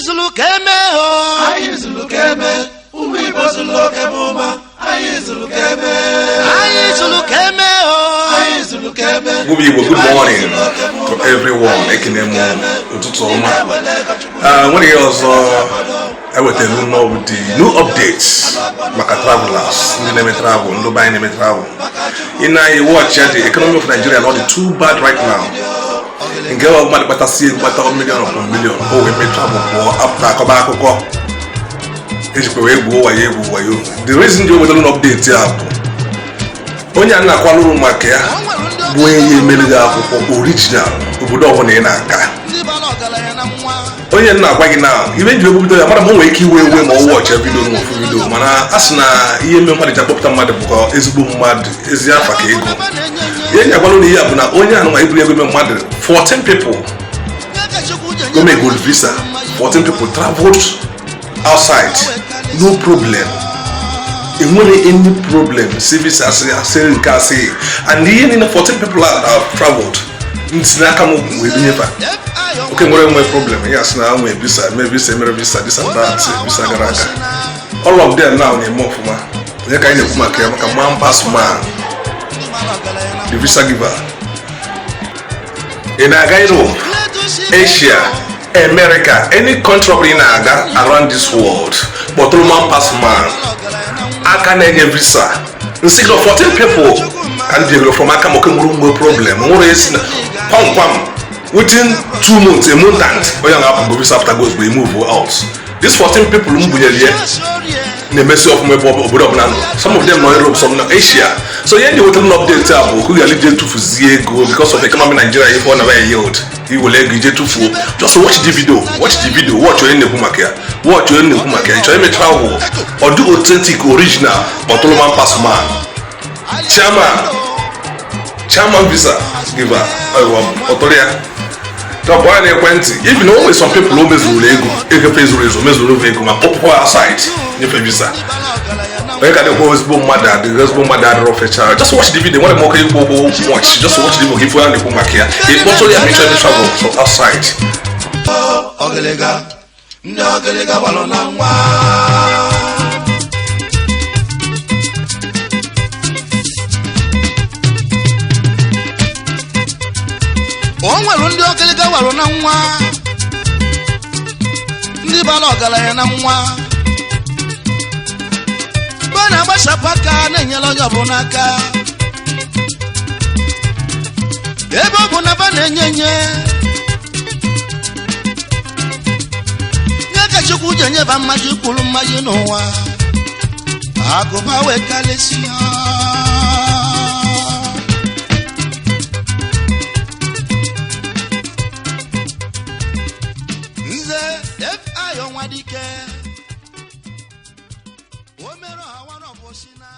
zulu keme o anyị zulu keme ụmụ Igbo zulu kemụma anyị zulu keme anyị zulu keme o anyị zulu keme Good morning to everyone. Ekinemo ụtụtụ ọma. Nwere ọzọ ewetara new updates maka travelers, ndị na-eme travel, ndị banyere na-eme travel. I watch the economy of Nigeria not too bad right now. Nke ọ mmadụ kpata million upon million o wee mee travel pụọ apụta akọba akụkọ ejikwa wee gbuo wayo. The reason ji ewetara update ya bụ onye a na-akwalụrụ maka ya bụ onye emeriri akwụkwọ original obodo ọbụla ị na-aga. Onye na-agwa gị na ibe nji ebubido ya mara ma o nwere ike iwe ma ọ wọchị vidio na ofu vidio, mana a sị na ihe mme mmadụ ji akpọpụta mmadụ bụ ezigbo mmadụ, ezi afa ka ego. Ihe nji agwalụ na ihe a bụ na onye anụ ma iburu ego ime mmadụ 14 people go make good visa. 14 people traveled outside, no problem. Any problem, service as and the 14 people have traveled. It's not come with never. Okay, what problem? Yes, now we visa, maybe visa, this and that, visa garaga. All of them now in more for man. They kind of man pass man. The visa giver. In Europe, Asia, America, any country in around this world, but man pass man. I can get visa. Instead of 14 people can deal from no problem. More is within 2 months, a month and go visa after goes we move out. These 14 people they mess up some of them are Europe, some in Asia. So yeah, they will update who are leading to because of the economy in Nigeria. If one away yield, he will let you to full. Just watch the video, watch your in the Humakia, watch your in the Humakia, try me travel or do authentic original but all man pass man. Chairman visa giver Otoria. Even always some people always rule outside visa. Just watch the video. What more watch? Just watch the video. If you want to make travel from outside. onwere ndị ogelega waro na nwa ndị bala ọgaranya na nwa bana gbasapụ aka na-enyela onye ọbụla n'aka ebe ọ bụ na ba na-enye nye ka Chukwu ji enyeba mmadụ kwuru mmadụ n'ụwa agụba wee kalesịa F.I. Onwadike o mere ha nwa n'ọbọchị na